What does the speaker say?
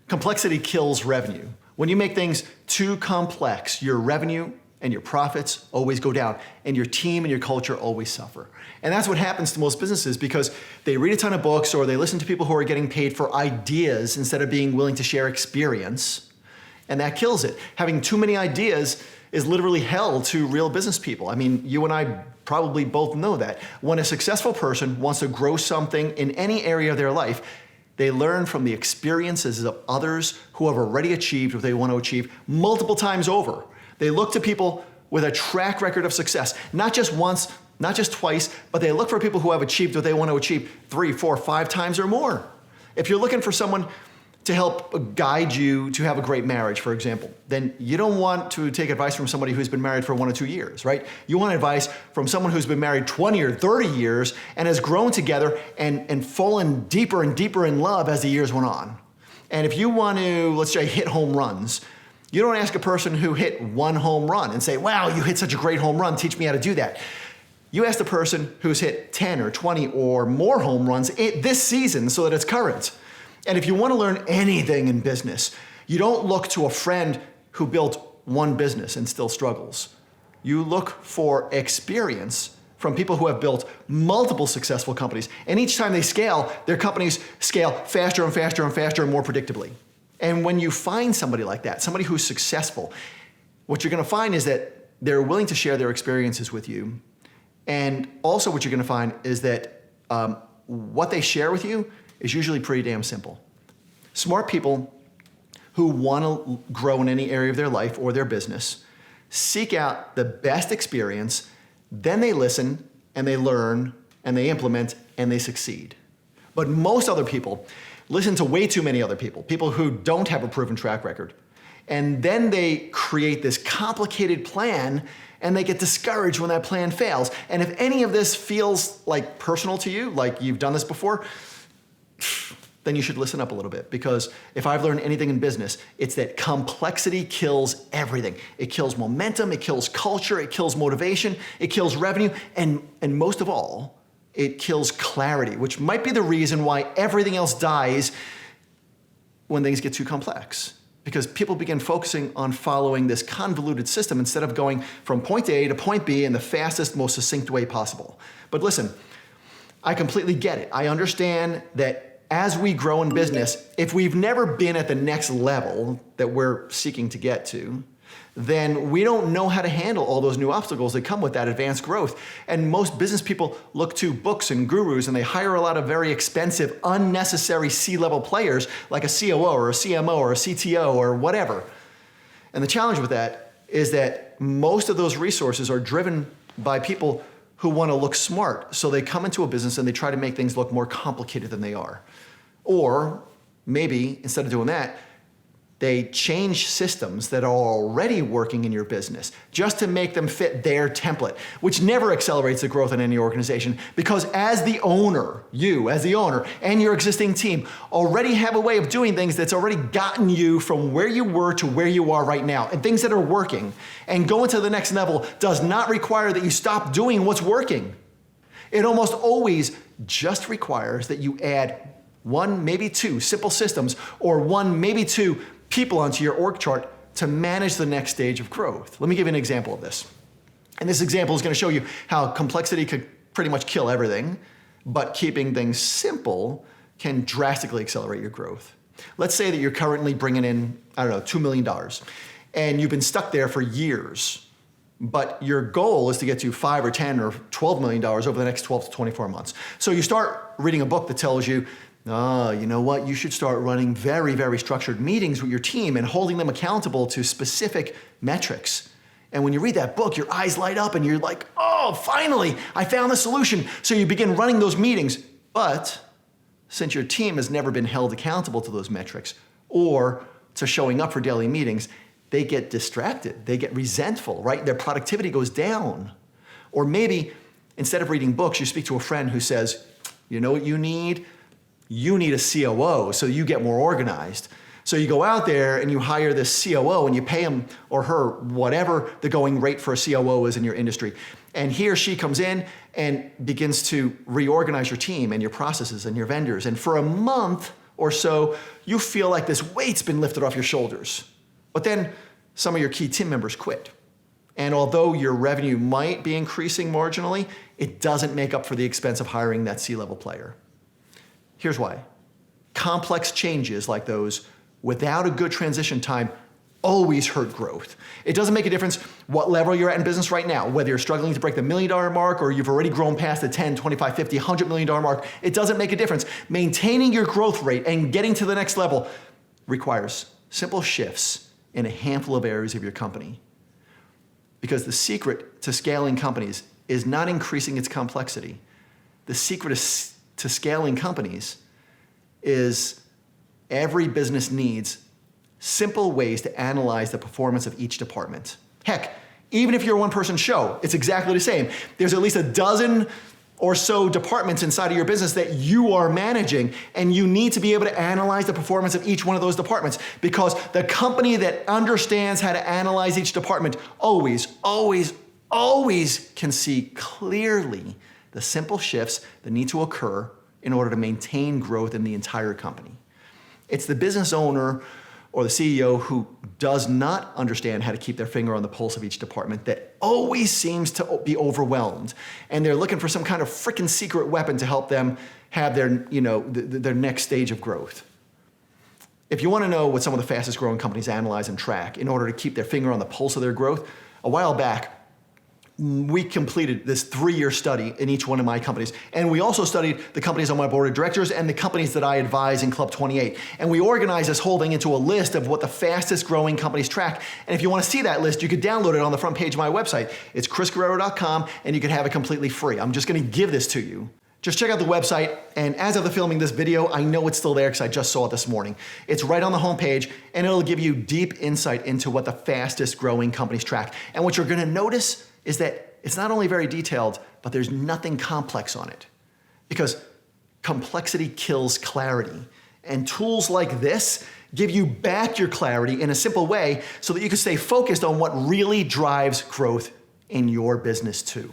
Complexity kills revenue. When you make things too complex, your revenue and your profits always go down, and your team and your culture always suffer. And that's what happens to most businesses because they read a ton of books or they listen to people who are getting paid for ideas instead of being willing to share experience, and that kills it. Having too many ideas is literally hell to real business people. I mean, you and I probably both know that. When a successful person wants to grow something in any area of their life, they learn from the experiences of others who have already achieved what they want to achieve multiple times over. They look to people with a track record of success, not just once, not just twice, but they look for people who have achieved what they want to achieve 3, 4, 5 times or more. If you're looking for someone to help guide you to have a great marriage, for example, then you don't want to take advice from somebody who's been married for 1 or 2 years, right? You want advice from someone who's been married 20 or 30 years and has grown together and fallen deeper and deeper in love as the years went on. And if you want to, let's say, hit home runs, you don't ask a person who hit 1 home run and say, wow, you hit such a great home run, teach me how to do that. You ask the person who's hit 10 or 20 or more home runs this season so that it's current. And if you want to learn anything in business, you don't look to a friend who built 1 business and still struggles. You look for experience from people who have built multiple successful companies. And each time they scale, their companies scale faster and faster and faster and more predictably. And when you find somebody like that, somebody who's successful, what you're going to find is that they're willing to share their experiences with you. And also what you're going to find is that what they share with you is usually pretty damn simple. Smart people who want to grow in any area of their life or their business seek out the best experience, then they listen and they learn and they implement and they succeed. But most other people listen to way too many other people, people who don't have a proven track record. And then they create this complicated plan and they get discouraged when that plan fails. And if any of this feels like personal to you, like you've done this before, then you should listen up a little bit, because if I've learned anything in business, it's that complexity kills everything. It kills momentum, it kills culture, it kills motivation, it kills revenue, and most of all, it kills clarity, which might be the reason why everything else dies when things get too complex. Because people begin focusing on following this convoluted system instead of going from point A to point B in the fastest, most succinct way possible. But listen, I completely get it. I understand that as we grow in business, if we've never been at the next level that we're seeking to get to, then we don't know how to handle all those new obstacles that come with that advanced growth. And most business people look to books and gurus, and they hire a lot of very expensive, unnecessary C-level players like a COO or a CMO or a CTO or whatever. And the challenge with that is that most of those resources are driven by people who want to look smart. So they come into a business and they try to make things look more complicated than they are. Or maybe instead of doing that, they change systems that are already working in your business just to make them fit their template, which never accelerates the growth in any organization, because as the owner, you as the owner and your existing team already have a way of doing things that's already gotten you from where you were to where you are right now, and things that are working. And going to the next level does not require that you stop doing what's working. It almost always just requires that you add 1, maybe 2 simple systems, or 1, maybe 2 people onto your org chart to manage the next stage of growth. Let me give you an example of this. And this example is going to show you how complexity could pretty much kill everything, but keeping things simple can drastically accelerate your growth. Let's say that you're currently bringing in, $2 million, and you've been stuck there for years, but your goal is to get to $5 or $10 or $12 million over the next 12 to 24 months. So you start reading a book that tells you, you know what? You should start running very, very structured meetings with your team and holding them accountable to specific metrics. And when you read that book, your eyes light up and you're like, oh, finally, I found the solution. So you begin running those meetings. But since your team has never been held accountable to those metrics or to showing up for daily meetings, they get distracted. They get resentful, right? Their productivity goes down. Or maybe instead of reading books, you speak to a friend who says, you know what you need? You need a COO so you get more organized. So you go out there and you hire this COO and you pay him or her whatever the going rate for a COO is in your industry. And he or she comes in and begins to reorganize your team and your processes and your vendors. And for a month or so, you feel like this weight's been lifted off your shoulders. But then some of your key team members quit. And although your revenue might be increasing marginally, it doesn't make up for the expense of hiring that C-level player. Here's why. Complex changes like those without a good transition time always hurt growth. It doesn't make a difference what level you're at in business right now, whether you're struggling to break the $1 million mark or you've already grown past the 10, 25, 50, $100 million mark. It doesn't make a difference. Maintaining your growth rate and getting to the next level requires simple shifts in a handful of areas of your company. Because the secret to scaling companies is not increasing its complexity. The secret to scaling companies is every business needs simple ways to analyze the performance of each department. Heck, even if you're a one-person show, it's exactly the same. There's at least a dozen or so departments inside of your business that you are managing, and you need to be able to analyze the performance of each one of those departments, because the company that understands how to analyze each department always can see clearly the simple shifts that need to occur in order to maintain growth in the entire company. It's the business owner or the CEO who does not understand how to keep their finger on the pulse of each department that always seems to be overwhelmed. And they're looking for some kind of freaking secret weapon to help them have their, their next stage of growth. If you want to know what some of the fastest growing companies analyze and track in order to keep their finger on the pulse of their growth, a while back, we completed this 3-year study in each one of my companies. And we also studied the companies on my board of directors and the companies that I advise in Club 28. And we organized this whole thing into a list of what the fastest growing companies track. And if you want to see that list, you could download it on the front page of my website. It's chrisguerrero.com, and you can have it completely free. I'm just going to give this to you. Just check out the website, and as of the filming this video, I know it's still there because I just saw it this morning. It's right on the homepage, and it'll give you deep insight into what the fastest growing companies track. And what you're going to notice is that it's not only very detailed, but there's nothing complex on it. Because complexity kills clarity. And tools like this give you back your clarity in a simple way so that you can stay focused on what really drives growth in your business too.